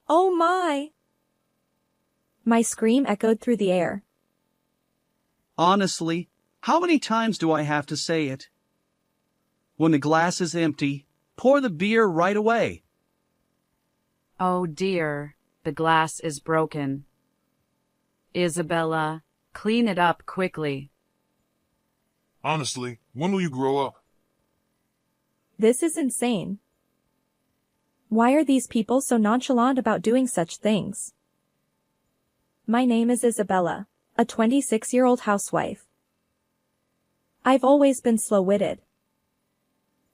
Oh my! My scream echoed through the air. Honestly, how many times do I have to say it? When the glass is empty, pour the beer right away. Oh dear, the glass is broken. Isabella, clean it up quickly. Honestly, when will you grow up? This is insane. Why are these people so nonchalant about doing such things? My name is Isabella, a 26-year-old housewife. I've always been slow-witted.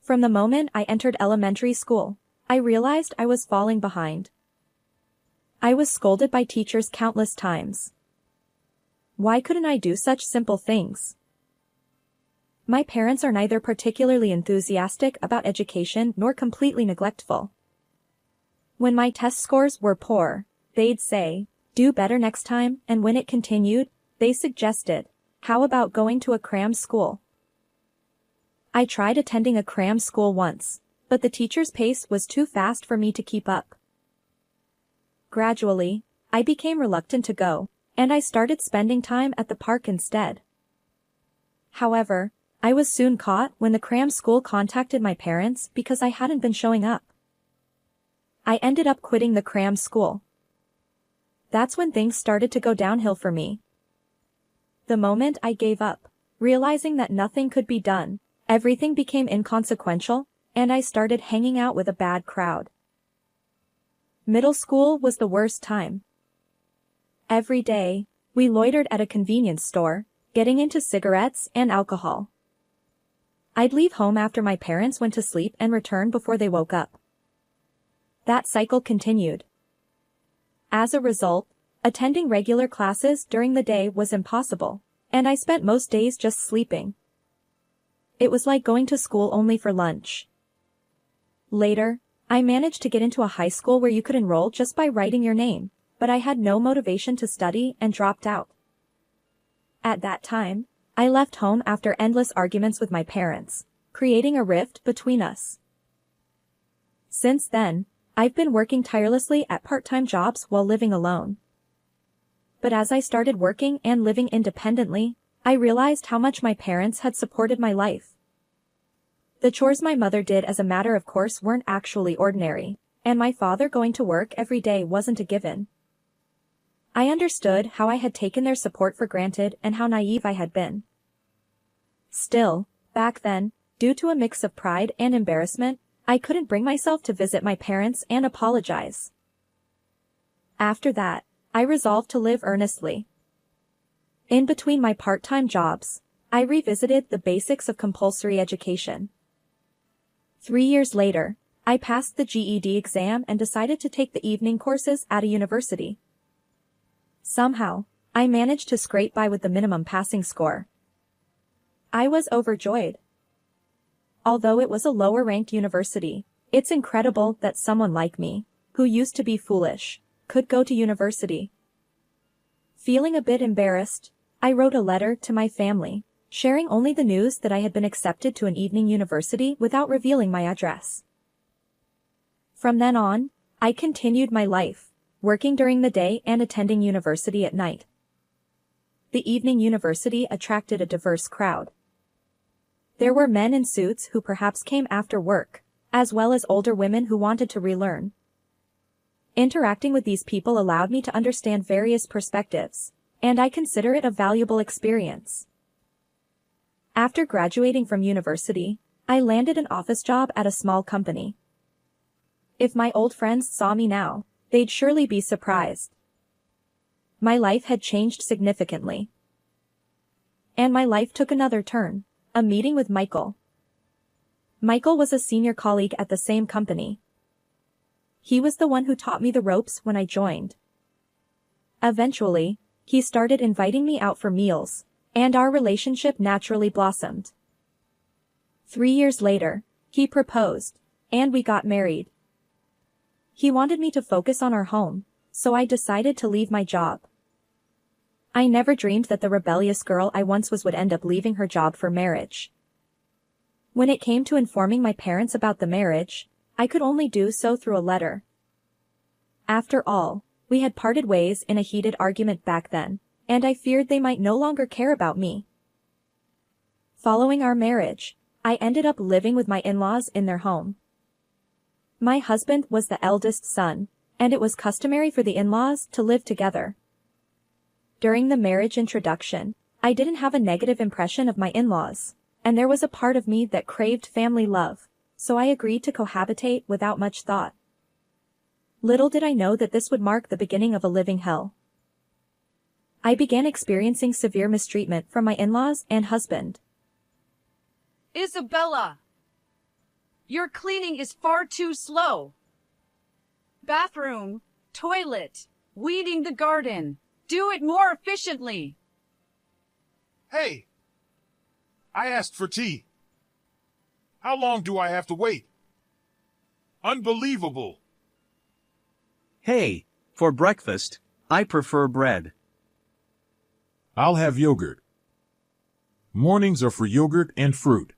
From the moment I entered elementary school, I realized I was falling behind. I was scolded by teachers countless times. Why couldn't I do such simple things? My parents are neither particularly enthusiastic about education nor completely neglectful. When my test scores were poor, they'd say, "Do better next time," and when it continued, they suggested, "How about going to a cram school?" I tried attending a cram school once, but the teacher's pace was too fast for me to keep up. Gradually, I became reluctant to go, and I started spending time at the park instead. However, I was soon caught when the cram school contacted my parents because I hadn't been showing up. I ended up quitting the cram school. That's when things started to go downhill for me. The moment I gave up, realizing that nothing could be done, everything became inconsequential, and I started hanging out with a bad crowd. Middle school was the worst time. Every day, we loitered at a convenience store, getting into cigarettes and alcohol. I'd leave home after my parents went to sleep and return before they woke up. That cycle continued. As a result, attending regular classes during the day was impossible, and I spent most days just sleeping. It was like going to school only for lunch. Later, I managed to get into a high school where you could enroll just by writing your name, but I had no motivation to study and dropped out. At that time, I left home after endless arguments with my parents, creating a rift between us. Since then, I've been working tirelessly at part-time jobs while living alone. But as I started working and living independently, I realized how much my parents had supported my life. The chores my mother did as a matter of course weren't actually ordinary, and my father going to work every day wasn't a given. I understood how I had taken their support for granted and how naive I had been. Still, back then, due to a mix of pride and embarrassment, I couldn't bring myself to visit my parents and apologize. After that, I resolved to live earnestly. In between my part-time jobs, I revisited the basics of compulsory education. 3 years later, I passed the GED exam and decided to take the evening courses at a university. Somehow, I managed to scrape by with the minimum passing score. I was overjoyed. Although it was a lower-ranked university, it's incredible that someone like me, who used to be foolish, could go to university. Feeling a bit embarrassed, I wrote a letter to my family, sharing only the news that I had been accepted to an evening university without revealing my address. From then on, I continued my life, working during the day and attending university at night. The evening university attracted a diverse crowd. There were men in suits who perhaps came after work, as well as older women who wanted to relearn. Interacting with these people allowed me to understand various perspectives, and I consider it a valuable experience. After graduating from university, I landed an office job at a small company. If my old friends saw me now, they'd surely be surprised. My life had changed significantly. And my life took another turn. A meeting with Michael. Michael was a senior colleague at the same company. He was the one who taught me the ropes when I joined. Eventually, he started inviting me out for meals, and our relationship naturally blossomed. 3 years later, he proposed, and we got married. He wanted me to focus on our home, so I decided to leave my job. I never dreamed that the rebellious girl I once was would end up leaving her job for marriage. When it came to informing my parents about the marriage, I could only do so through a letter. After all, we had parted ways in a heated argument back then, and I feared they might no longer care about me. Following our marriage, I ended up living with my in-laws in their home. My husband was the eldest son, and it was customary for the in-laws to live together. During the marriage introduction, I didn't have a negative impression of my in-laws, and there was a part of me that craved family love, so I agreed to cohabitate without much thought. Little did I know that this would mark the beginning of a living hell. I began experiencing severe mistreatment from my in-laws and husband. Isabella! Your cleaning is far too slow. Bathroom, toilet, weeding the garden. Do it more efficiently. Hey! I asked for tea. How long do I have to wait? Unbelievable! Hey, for breakfast, I prefer bread. I'll have yogurt. Mornings are for yogurt and fruit.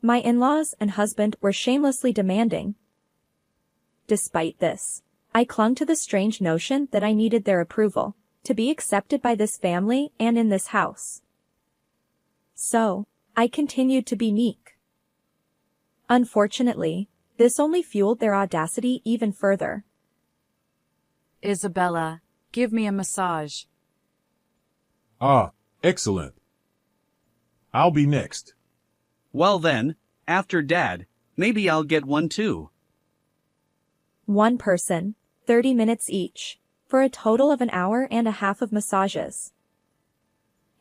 My in-laws and husband were shamelessly demanding. Despite this, I clung to the strange notion that I needed their approval to be accepted by this family and in this house. So, I continued to be meek. Unfortunately, this only fueled their audacity even further. Isabella, give me a massage. Ah, excellent. I'll be next. Well then, after Dad, maybe I'll get one too. One person, 30 minutes each, for a total of an hour and a half of massages.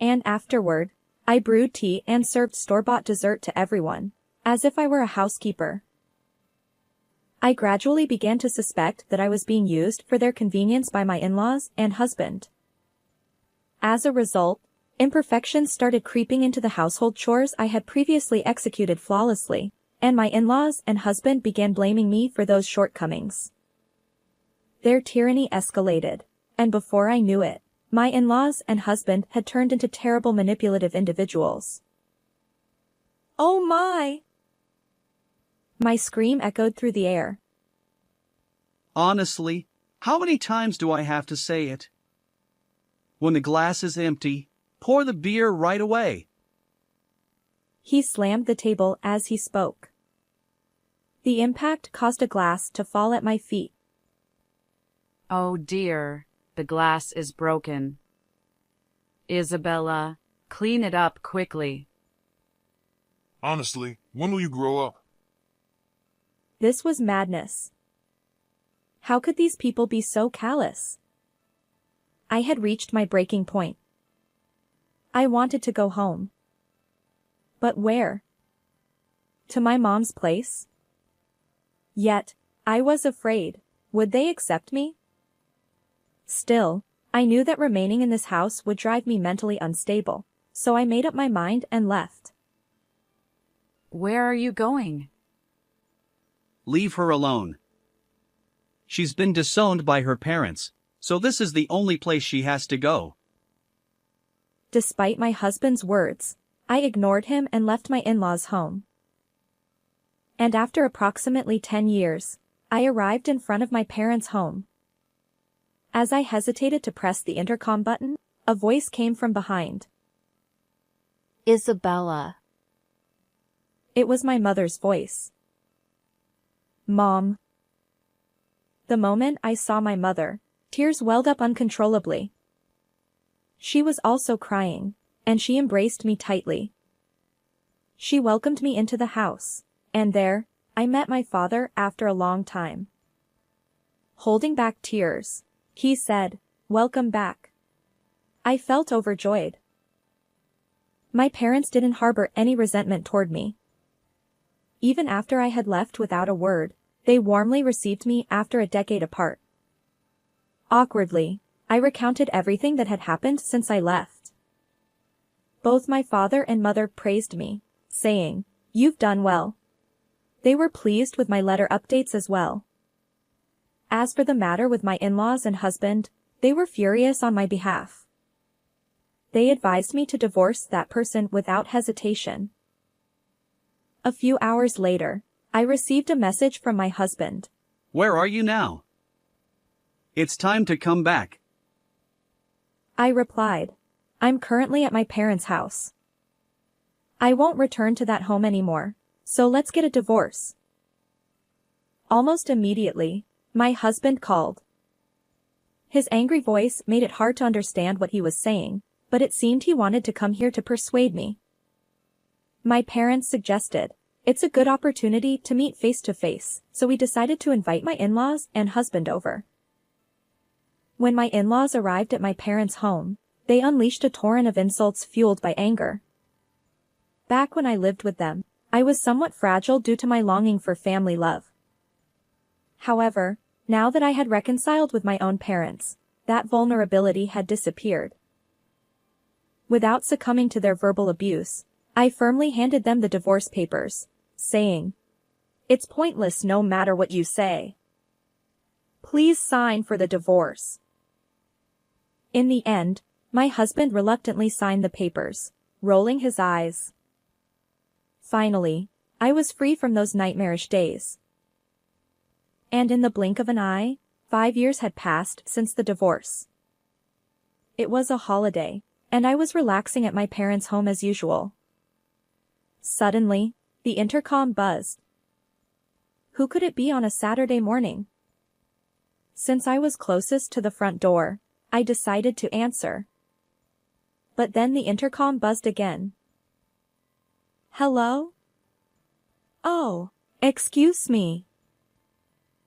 And afterward, I brewed tea and served store-bought dessert to everyone, as if I were a housekeeper. I gradually began to suspect that I was being used for their convenience by my in-laws and husband. As a result, imperfections started creeping into the household chores I had previously executed flawlessly, and my in-laws and husband began blaming me for those shortcomings. Their tyranny escalated, and before I knew it, my in-laws and husband had turned into terrible manipulative individuals. Oh my! My scream echoed through the air. Honestly, how many times do I have to say it? When the glass is empty, pour the beer right away. He slammed the table as he spoke. The impact caused a glass to fall at my feet. Oh dear, the glass is broken. Isabella, clean it up quickly. Honestly, when will you grow up? This was madness. How could these people be so callous? I had reached my breaking point. I wanted to go home. But where? To my mom's place? Yet, I was afraid. Would they accept me? Still, I knew that remaining in this house would drive me mentally unstable, so I made up my mind and left. Where are you going? Leave her alone. She's been disowned by her parents, so this is the only place she has to go. Despite my husband's words, I ignored him and left my in-laws' home. And after approximately 10 years, I arrived in front of my parents' home. As I hesitated to press the intercom button, a voice came from behind. Isabella. It was my mother's voice. Mom. The moment I saw my mother, tears welled up uncontrollably. She was also crying, and she embraced me tightly. She welcomed me into the house, and there, I met my father after a long time. Holding back tears, he said, "Welcome back." I felt overjoyed. My parents didn't harbor any resentment toward me. Even after I had left without a word, they warmly received me after a decade apart. Awkwardly, I recounted everything that had happened since I left. Both my father and mother praised me, saying, "You've done well." They were pleased with my letter updates as well. As for the matter with my in-laws and husband, they were furious on my behalf. They advised me to divorce that person without hesitation. A few hours later, I received a message from my husband. Where are you now? It's time to come back. I replied. I'm currently at my parents' house. I won't return to that home anymore, so let's get a divorce. Almost immediately, my husband called. His angry voice made it hard to understand what he was saying, but it seemed he wanted to come here to persuade me. My parents suggested, it's a good opportunity to meet face to face, so we decided to invite my in-laws and husband over. When my in-laws arrived at my parents' home, they unleashed a torrent of insults fueled by anger. Back when I lived with them, I was somewhat fragile due to my longing for family love. However, now that I had reconciled with my own parents, that vulnerability had disappeared. Without succumbing to their verbal abuse, I firmly handed them the divorce papers, saying, "It's pointless no matter what you say. Please sign for the divorce." In the end, my husband reluctantly signed the papers, rolling his eyes. Finally, I was free from those nightmarish days. And in the blink of an eye, 5 years had passed since the divorce. It was a holiday, and I was relaxing at my parents' home as usual. Suddenly, the intercom buzzed. Who could it be on a Saturday morning? Since I was closest to the front door, I decided to answer. But then the intercom buzzed again. Hello? Oh, excuse me.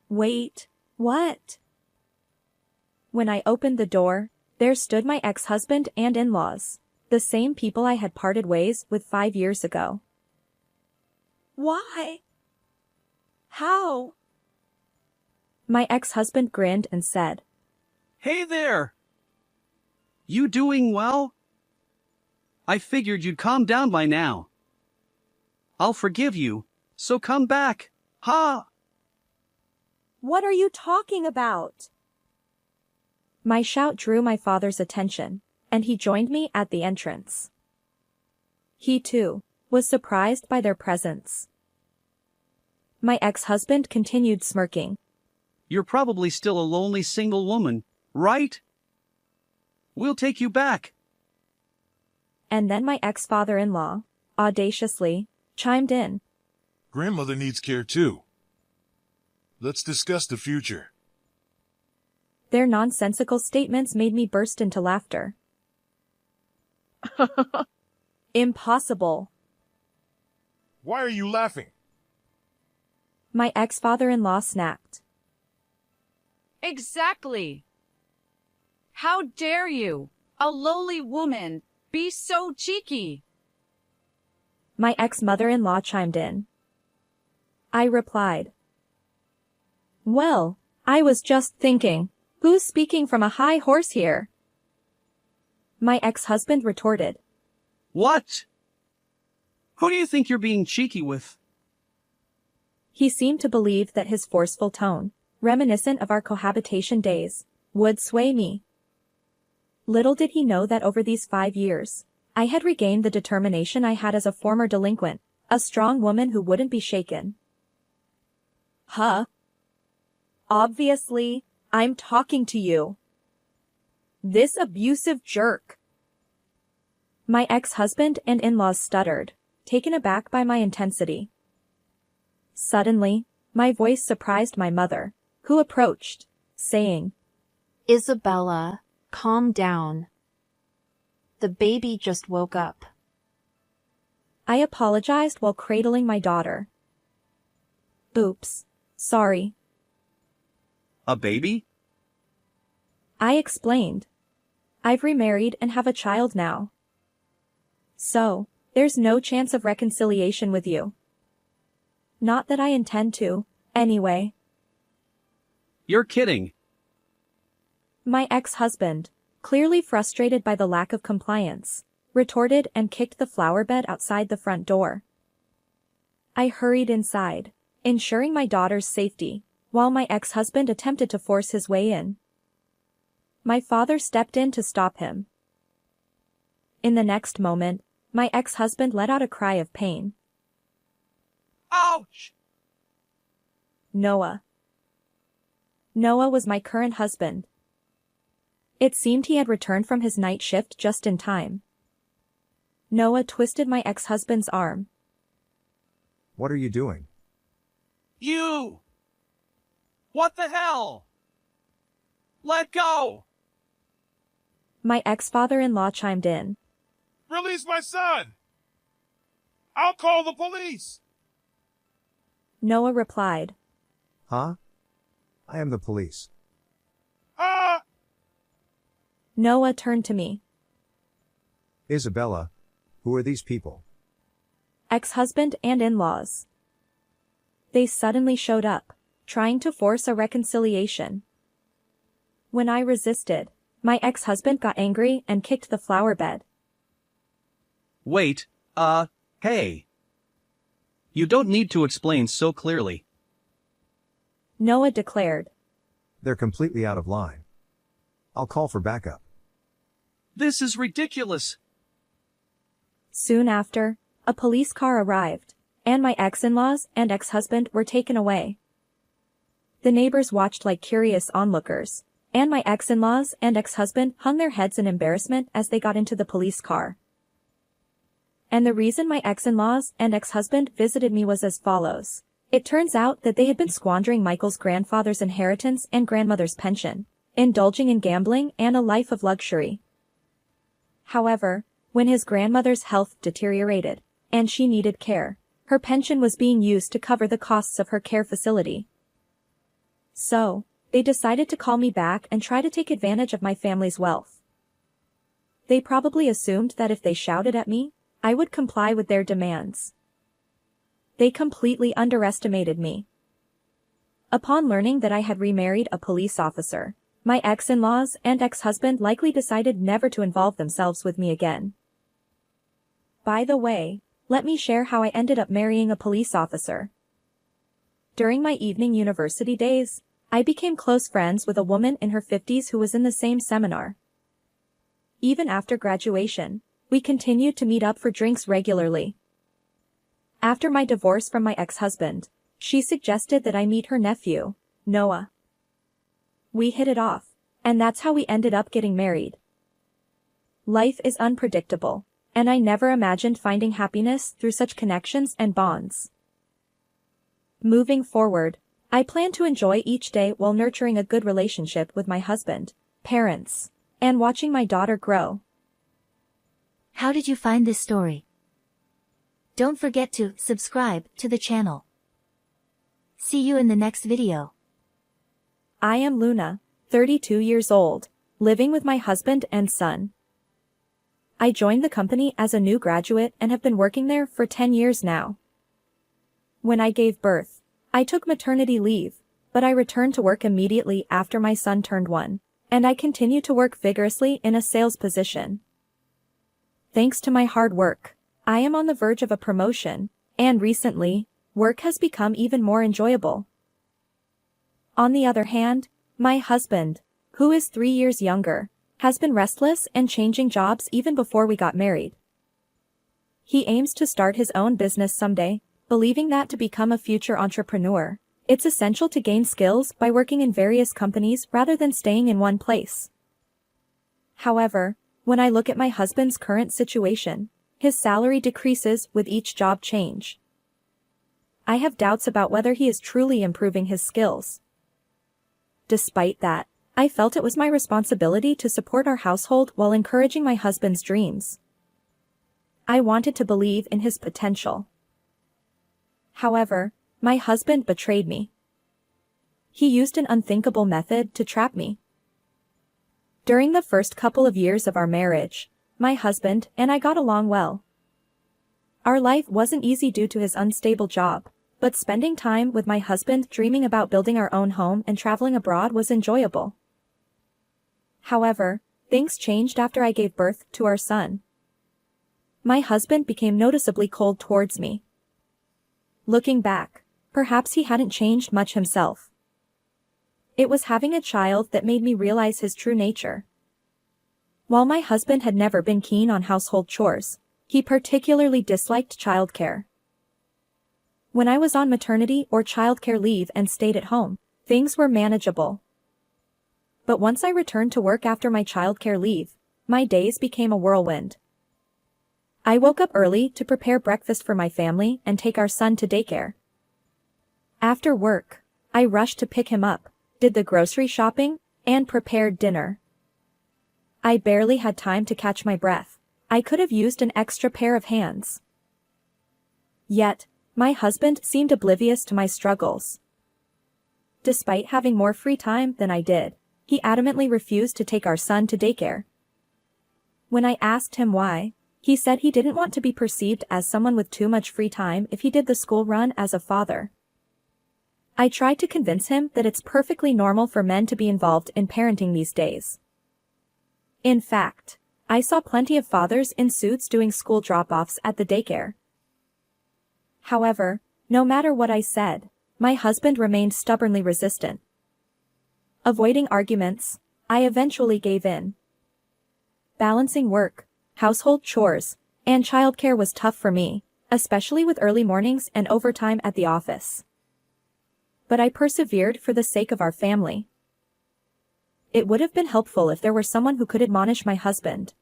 Wait, what? When I opened the door, there stood my ex-husband and in-laws, the same people I had parted ways with 5 years ago. Why? How? My ex-husband grinned and said, Hey there! You doing well? I figured you'd calm down by now. I'll forgive you, so come back, ha! What are you talking about? My shout drew my father's attention, and he joined me at the entrance. He, too, was surprised by their presence. My ex-husband continued smirking. You're probably still a lonely single woman, right? We'll take you back. And then my ex-father-in-law, audaciously, chimed in. Grandmother needs care too. Let's discuss the future. Their nonsensical statements made me burst into laughter. Impossible. Why are you laughing? My ex-father-in-law snapped. Exactly. How dare you, a lowly woman, be so cheeky? My ex-mother-in-law chimed in. I replied. Well, I was just thinking, who's speaking from a high horse here? My ex-husband retorted. What? Who do you think you're being cheeky with? He seemed to believe that his forceful tone, reminiscent of our cohabitation days, would sway me. Little did he know that over these 5 years, I had regained the determination I had as a former delinquent, a strong woman who wouldn't be shaken. Huh? Obviously, I'm talking to you. This abusive jerk. My ex-husband and in-laws stuttered, taken aback by my intensity. Suddenly, my voice surprised my mother, who approached, saying, Isabella, calm down. The baby just woke up. I apologized while cradling my daughter. Oops, sorry. A baby? I explained. I've remarried and have a child now. So, there's no chance of reconciliation with you. Not that I intend to, anyway. You're kidding. My ex-husband, clearly frustrated by the lack of compliance, retorted and kicked the flower bed outside the front door. I hurried inside, ensuring my daughter's safety, while my ex-husband attempted to force his way in. My father stepped in to stop him. In the next moment, my ex-husband let out a cry of pain. Ouch! Noah. Noah was my current husband. It seemed he had returned from his night shift just in time. Noah twisted my ex-husband's arm. What are you doing? You! What the hell? Let go! My ex-father-in-law chimed in. Release my son! I'll call the police! Noah replied. Huh? I am the police. Ah! Noah turned to me. Isabella, who are these people? Ex-husband and in-laws. They suddenly showed up, trying to force a reconciliation. When I resisted, my ex-husband got angry and kicked the flower bed. Wait, hey. You don't need to explain so clearly. Noah declared. They're completely out of line. I'll call for backup. This is ridiculous. Soon after, a police car arrived, and my ex-in-laws and ex-husband were taken away. The neighbors watched like curious onlookers, and my ex-in-laws and ex-husband hung their heads in embarrassment as they got into the police car. And the reason my ex-in-laws and ex-husband visited me was as follows. It turns out that they had been squandering Michael's grandfather's inheritance and grandmother's pension, indulging in gambling and a life of luxury. However, when his grandmother's health deteriorated, and she needed care, her pension was being used to cover the costs of her care facility. So, they decided to call me back and try to take advantage of my family's wealth. They probably assumed that if they shouted at me, I would comply with their demands. They completely underestimated me. Upon learning that I had remarried a police officer, my ex-in-laws and ex-husband likely decided never to involve themselves with me again. By the way, let me share how I ended up marrying a police officer. During my evening university days, I became close friends with a woman in her 50s who was in the same seminar. Even after graduation, we continued to meet up for drinks regularly. After my divorce from my ex-husband, she suggested that I meet her nephew, Noah. We hit it off, and that's how we ended up getting married. Life is unpredictable, and I never imagined finding happiness through such connections and bonds. Moving forward, I plan to enjoy each day while nurturing a good relationship with my husband, parents, and watching my daughter grow. How did you find this story? Don't forget to subscribe to the channel. See you in the next video. I am Luna, 32 years old, living with my husband and son. I joined the company as a new graduate and have been working there for 10 years now. When I gave birth, I took maternity leave, but I returned to work immediately after my son turned 1, and I continue to work vigorously in a sales position. Thanks to my hard work, I am on the verge of a promotion, and recently, work has become even more enjoyable. On the other hand, my husband, who is 3 years younger, has been restless and changing jobs even before we got married. He aims to start his own business someday, believing that to become a future entrepreneur, it's essential to gain skills by working in various companies rather than staying in one place. However, when I look at my husband's current situation, his salary decreases with each job change. I have doubts about whether he is truly improving his skills. Despite that, I felt it was my responsibility to support our household while encouraging my husband's dreams. I wanted to believe in his potential. However, my husband betrayed me. He used an unthinkable method to trap me. During the first couple of years of our marriage, my husband and I got along well. Our life wasn't easy due to his unstable job, but spending time with my husband dreaming about building our own home and traveling abroad was enjoyable. However, things changed after I gave birth to our son. My husband became noticeably cold towards me. Looking back, perhaps he hadn't changed much himself. It was having a child that made me realize his true nature. While my husband had never been keen on household chores, he particularly disliked childcare. When I was on maternity or childcare leave and stayed at home, things were manageable. But once I returned to work after my childcare leave, my days became a whirlwind. I woke up early to prepare breakfast for my family and take our son to daycare. After work, I rushed to pick him up, did the grocery shopping, and prepared dinner. I barely had time to catch my breath. I could have used an extra pair of hands. Yet, my husband seemed oblivious to my struggles. Despite having more free time than I did, he adamantly refused to take our son to daycare. When I asked him why, he said he didn't want to be perceived as someone with too much free time if he did the school run as a father. I tried to convince him that it's perfectly normal for men to be involved in parenting these days. In fact, I saw plenty of fathers in suits doing school drop-offs at the daycare. However, no matter what I said, my husband remained stubbornly resistant. Avoiding arguments, I eventually gave in. Balancing work, household chores, and childcare was tough for me, especially with early mornings and overtime at the office. But I persevered for the sake of our family. It would have been helpful if there were someone who could admonish my husband.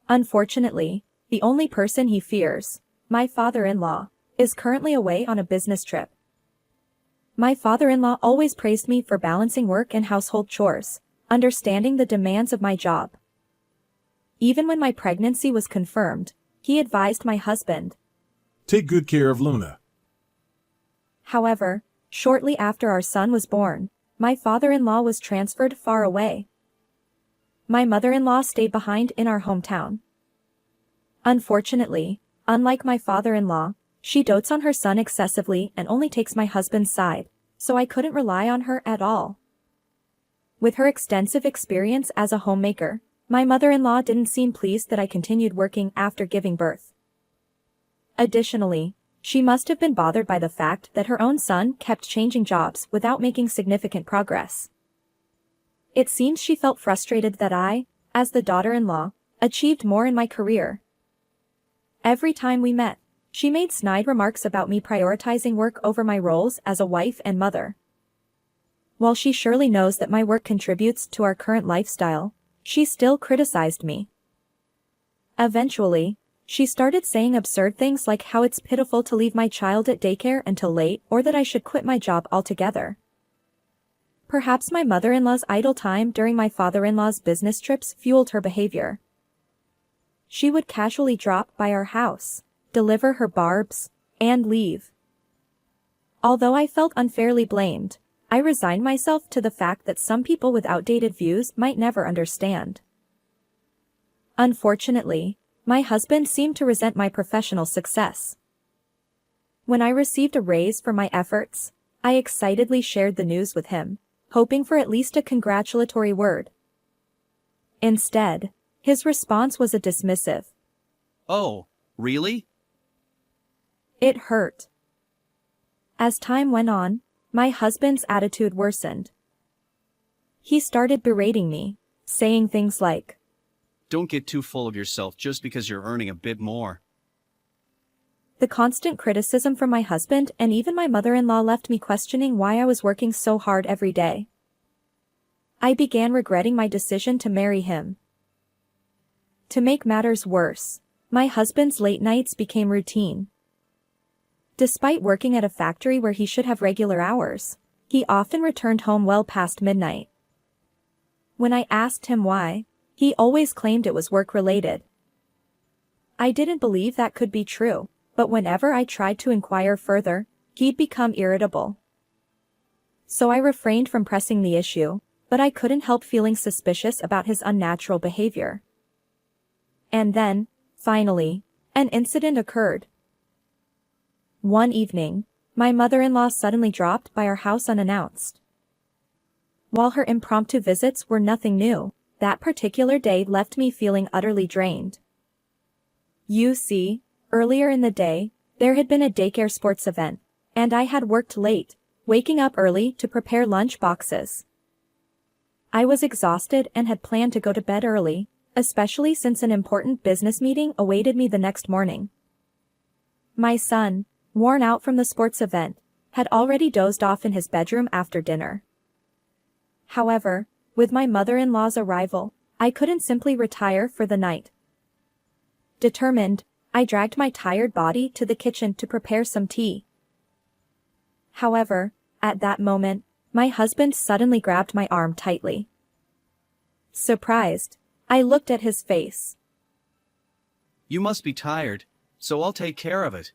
Unfortunately, the only person he fears, my father-in-law, is currently away on a business trip. My father-in-law always praised me for balancing work and household chores, understanding the demands of my job. Even when my pregnancy was confirmed, he advised my husband, Take good care of Luna. However, shortly after our son was born, my father-in-law was transferred far away. My mother-in-law stayed behind in our hometown. Unfortunately, unlike my father-in-law, she dotes on her son excessively and only takes my husband's side, so I couldn't rely on her at all. With her extensive experience as a homemaker, my mother-in-law didn't seem pleased that I continued working after giving birth. Additionally, she must have been bothered by the fact that her own son kept changing jobs without making significant progress. It seems she felt frustrated that I, as the daughter-in-law, achieved more in my career. Every time we met, she made snide remarks about me prioritizing work over my roles as a wife and mother. While she surely knows that my work contributes to our current lifestyle, she still criticized me. Eventually, she started saying absurd things like how it's pitiful to leave my child at daycare until late or that I should quit my job altogether. Perhaps my mother-in-law's idle time during my father-in-law's business trips fueled her behavior. She would casually drop by our house, deliver her barbs, and leave. Although I felt unfairly blamed, I resigned myself to the fact that some people with outdated views might never understand. Unfortunately, my husband seemed to resent my professional success. When I received a raise for my efforts, I excitedly shared the news with him, hoping for at least a congratulatory word. Instead, his response was a dismissive, Oh, really? "It hurt." As time went on, my husband's attitude worsened. He started berating me, saying things like, Don't get too full of yourself just because you're earning a bit more. The constant criticism from my husband and even my mother-in-law left me questioning why I was working so hard every day. I began regretting my decision to marry him. To make matters worse, my husband's late nights became routine. Despite working at a factory where he should have regular hours, he often returned home well past midnight. When I asked him why, he always claimed it was work-related. I didn't believe that could be true, but whenever I tried to inquire further, he'd become irritable. So I refrained from pressing the issue, but I couldn't help feeling suspicious about his unnatural behavior. And then, finally, an incident occurred. One evening, my mother-in-law suddenly dropped by our house unannounced. While her impromptu visits were nothing new, that particular day left me feeling utterly drained. You see, earlier in the day, there had been a daycare sports event, and I had worked late, waking up early to prepare lunch boxes. I was exhausted and had planned to go to bed early, especially since an important business meeting awaited me the next morning. My son, worn out from the sports event, had already dozed off in his bedroom after dinner. However, with my mother-in-law's arrival, I couldn't simply retire for the night. Determined, I dragged my tired body to the kitchen to prepare some tea. However, at that moment, my husband suddenly grabbed my arm tightly. Surprised, I looked at his face. You must be tired, so I'll take care of it.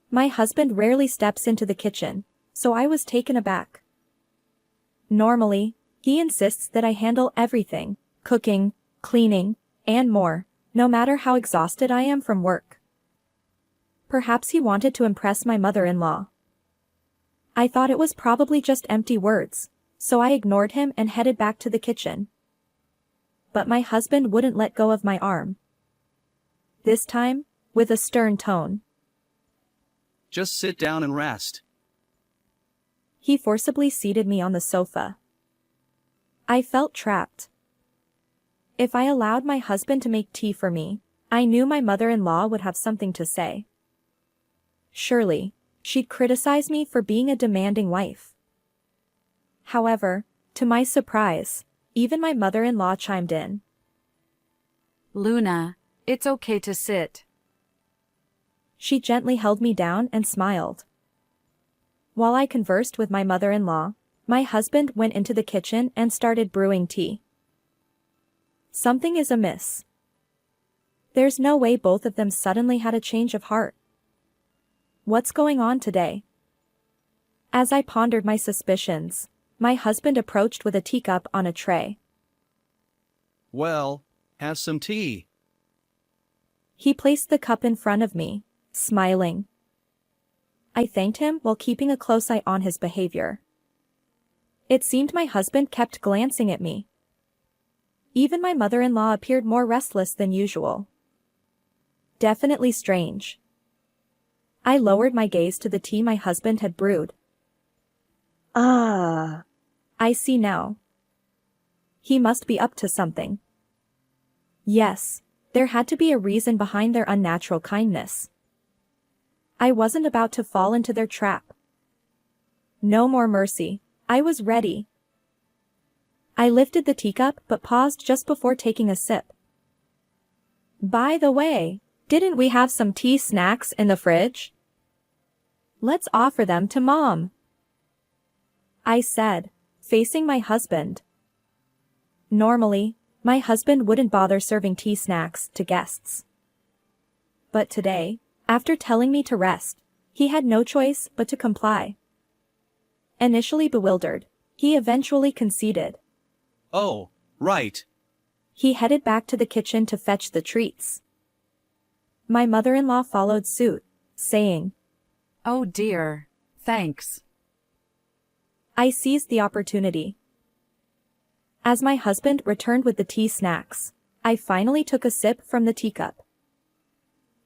My husband rarely steps into the kitchen, so I was taken aback. Normally, he insists that I handle everything, cooking, cleaning, and more, no matter how exhausted I am from work. Perhaps he wanted to impress my mother-in-law. I thought it was probably just empty words, so I ignored him and headed back to the kitchen. But my husband wouldn't let go of my arm. This time, with a stern tone. Just sit down and rest. He forcibly seated me on the sofa. I felt trapped. If I allowed my husband to make tea for me, I knew my mother-in-law would have something to say. Surely, she'd criticize me for being a demanding wife. However, to my surprise, even my mother-in-law chimed in. Luna, it's okay to sit. She gently held me down and smiled. While I conversed with my mother-in-law, my husband went into the kitchen and started brewing tea. Something is amiss. There's no way both of them suddenly had a change of heart. What's going on today? As I pondered my suspicions, my husband approached with a teacup on a tray. Well, have some tea. He placed the cup in front of me, smiling. I thanked him while keeping a close eye on his behavior. It seemed my husband kept glancing at me. Even my mother-in-law appeared more restless than usual. Definitely strange. I lowered my gaze to the tea my husband had brewed. Ah, I see now. He must be up to something. Yes, there had to be a reason behind their unnatural kindness. I wasn't about to fall into their trap. No more mercy, I was ready. I lifted the teacup but paused just before taking a sip. By the way, didn't we have some tea snacks in the fridge? Let's offer them to Mom, I said, facing my husband. Normally, my husband wouldn't bother serving tea snacks to guests. But today, after telling me to rest, he had no choice but to comply. Initially bewildered, he eventually conceded. Oh, right. He headed back to the kitchen to fetch the treats. My mother-in-law followed suit, saying, Oh dear, thanks. I seized the opportunity. As my husband returned with the tea snacks, I finally took a sip from the teacup.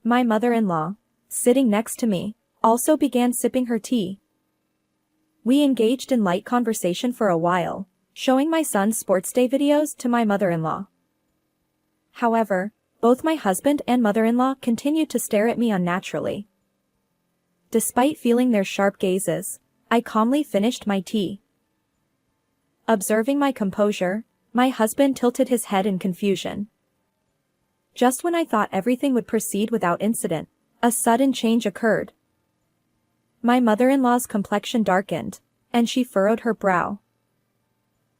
My mother-in-law, sitting next to me, also began sipping her tea. We engaged in light conversation for a while, showing my son's sports day videos to my mother-in-law. However, both my husband and mother-in-law continued to stare at me unnaturally. Despite feeling their sharp gazes, I calmly finished my tea. Observing my composure, my husband tilted his head in confusion. Just when I thought everything would proceed without incident, a sudden change occurred. My mother-in-law's complexion darkened, and she furrowed her brow.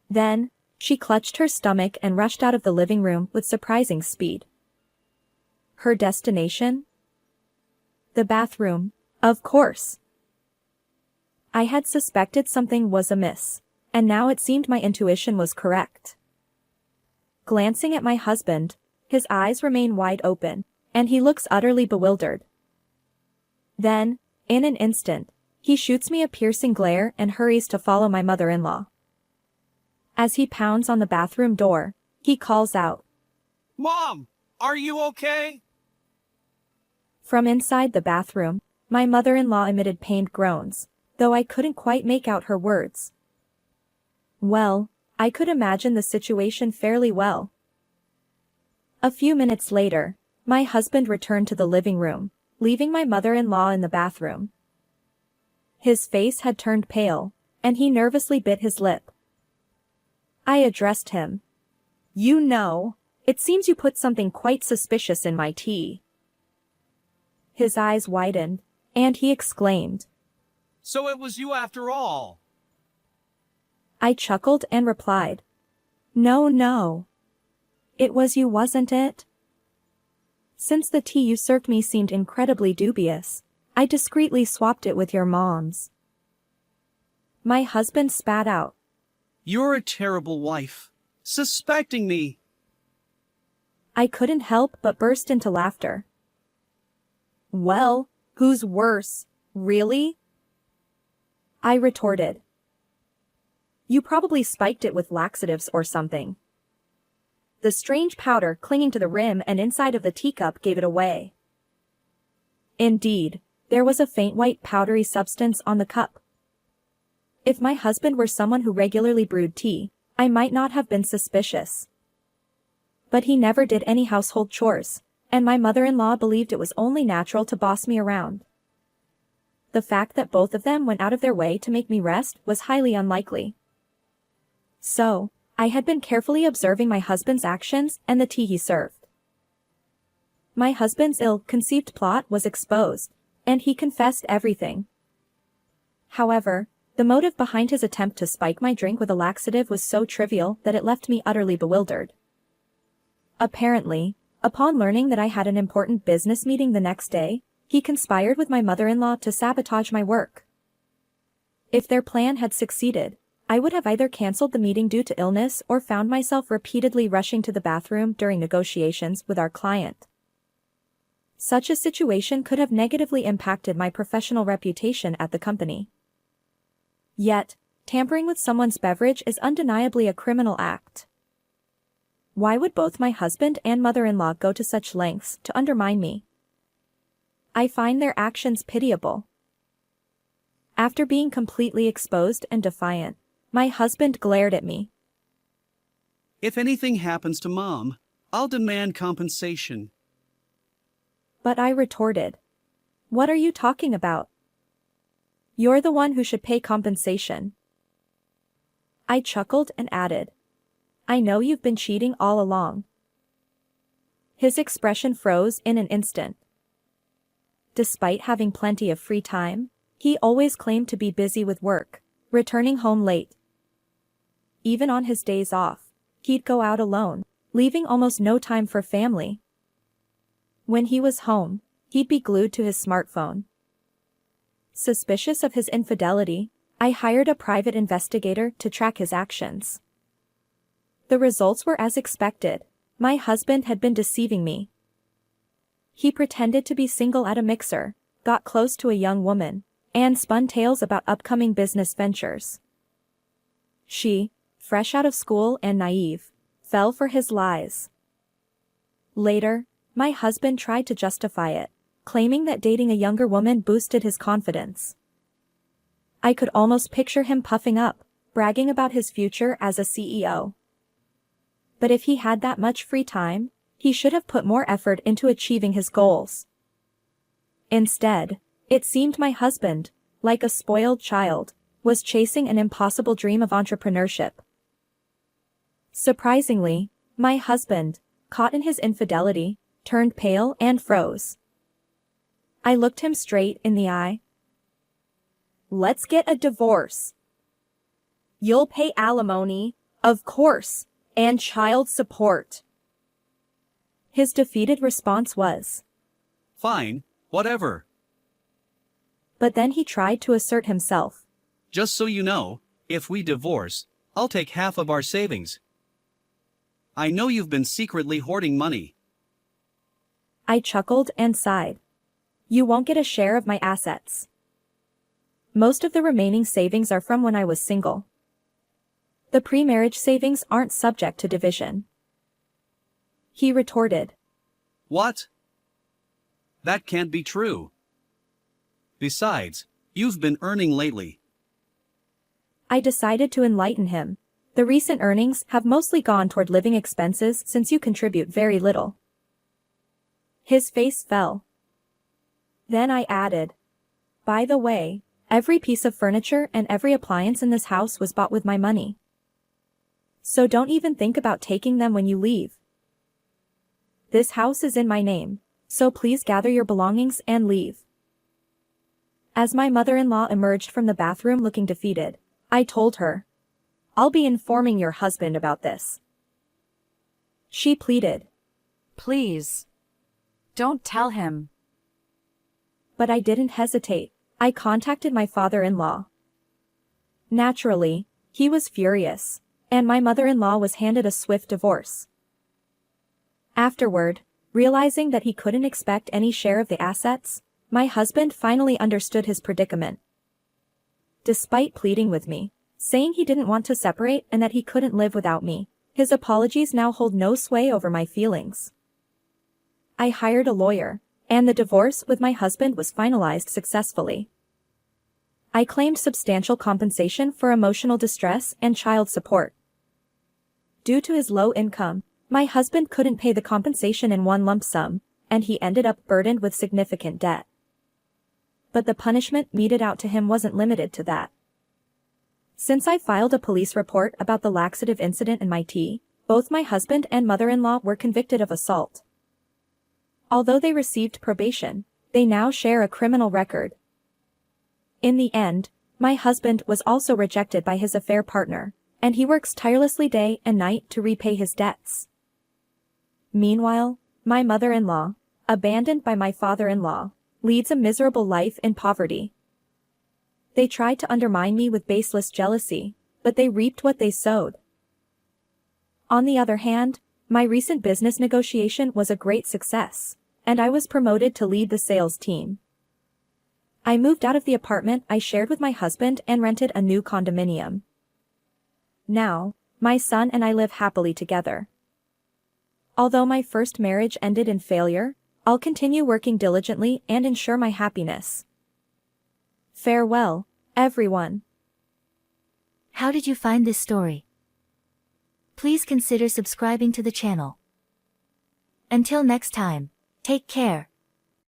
Then, she clutched her stomach and rushed out of the living room with surprising speed. Her destination? The bathroom, of course. I had suspected something was amiss, and now it seemed my intuition was correct. Glancing at my husband, his eyes remain wide open, and he looks utterly bewildered. Then, in an instant, he shoots me a piercing glare and hurries to follow my mother-in-law. As he pounds on the bathroom door, he calls out, Mom, are you okay? From inside the bathroom, my mother-in-law emitted pained groans, though I couldn't quite make out her words. Well, I could imagine the situation fairly well. A few minutes later, my husband returned to the living room, leaving my mother-in-law in the bathroom. His face had turned pale, and he nervously bit his lip. I addressed him. You know, it seems you put something quite suspicious in my tea. His eyes widened, and he exclaimed. So it was you after all. I chuckled and replied. No, no. It was you, wasn't it? Since the tea you served me seemed incredibly dubious, I discreetly swapped it with your mom's. My husband spat out. You're a terrible wife. Suspecting me. I couldn't help but burst into laughter. Well, who's worse, really? I retorted. You probably spiked it with laxatives or something. The strange powder clinging to the rim and inside of the teacup gave it away. Indeed, there was a faint white powdery substance on the cup. If my husband were someone who regularly brewed tea, I might not have been suspicious. But he never did any household chores, and my mother-in-law believed it was only natural to boss me around. The fact that both of them went out of their way to make me rest was highly unlikely. So, I had been carefully observing my husband's actions and the tea he served. My husband's ill-conceived plot was exposed, and he confessed everything. However, the motive behind his attempt to spike my drink with a laxative was so trivial that it left me utterly bewildered. Apparently, upon learning that I had an important business meeting the next day, he conspired with my mother-in-law to sabotage my work. If their plan had succeeded, I would have either cancelled the meeting due to illness or found myself repeatedly rushing to the bathroom during negotiations with our client. Such a situation could have negatively impacted my professional reputation at the company. Yet, tampering with someone's beverage is undeniably a criminal act. Why would both my husband and mother-in-law go to such lengths to undermine me? I find their actions pitiable. After being completely exposed and defiant, my husband glared at me. If anything happens to Mom, I'll demand compensation. But I retorted. What are you talking about? You're the one who should pay compensation. I chuckled and added. I know you've been cheating all along. His expression froze in an instant. Despite having plenty of free time, he always claimed to be busy with work, returning home late. Even on his days off, he'd go out alone, leaving almost no time for family. When he was home, he'd be glued to his smartphone. Suspicious of his infidelity, I hired a private investigator to track his actions. The results were as expected. My husband had been deceiving me. He pretended to be single at a mixer, got close to a young woman, and spun tales about upcoming business ventures. She, fresh out of school and naive, fell for his lies. Later, my husband tried to justify it, claiming that dating a younger woman boosted his confidence. I could almost picture him puffing up, bragging about his future as a CEO. But if he had that much free time, he should have put more effort into achieving his goals. Instead, it seemed my husband, like a spoiled child, was chasing an impossible dream of entrepreneurship. Surprisingly, my husband, caught in his infidelity, turned pale and froze. I looked him straight in the eye. Let's get a divorce. You'll pay alimony, of course, and child support. His defeated response was, Fine, whatever. But then he tried to assert himself. Just so you know, if we divorce, I'll take half of our savings. I know you've been secretly hoarding money. I chuckled and sighed. You won't get a share of my assets. Most of the remaining savings are from when I was single. The pre-marriage savings aren't subject to division. He retorted. What? That can't be true. Besides, you've been earning lately. I decided to enlighten him. The recent earnings have mostly gone toward living expenses since you contribute very little. His face fell. Then I added, by the way, Every piece of furniture and every appliance in this house was bought with my money. So don't even think about taking them when you leave. This house is in my name, so please gather your belongings and leave. As my mother-in-law emerged from the bathroom looking defeated, I told her, "I'll be informing your husband about this." She pleaded, Please. Don't tell him. but I didn't hesitate. I contacted my father-in-law. Naturally, he was furious, and my mother-in-law was handed a swift divorce. Afterward, realizing that he couldn't expect any share of the assets, my husband finally understood his predicament. Despite pleading with me, saying he didn't want to separate and that he couldn't live without me, his apologies now hold no sway over my feelings. I hired a lawyer, and the divorce with my husband was finalized successfully. I claimed substantial compensation for emotional distress and child support. Due to his low income, my husband couldn't pay the compensation in one lump sum, and he ended up burdened with significant debt. But the punishment meted out to him wasn't limited to that. Since I filed a police report about the laxative incident in my tea, both my husband and mother-in-law were convicted of assault. Although they received probation, they now share a criminal record. In the end, my husband was also rejected by his affair partner, and he works tirelessly day and night to repay his debts. Meanwhile, my mother-in-law, abandoned by my father-in-law, leads a miserable life in poverty. They tried to undermine me with baseless jealousy, but they reaped what they sowed. On the other hand, my recent business negotiation was a great success, and I was promoted to lead the sales team. I moved out of the apartment I shared with my husband and rented a new condominium. Now, my son and I live happily together. Although my first marriage ended in failure, I'll continue working diligently and ensure my happiness. Farewell, everyone. How did you find this story? Please consider subscribing to the channel. Until next time, take care.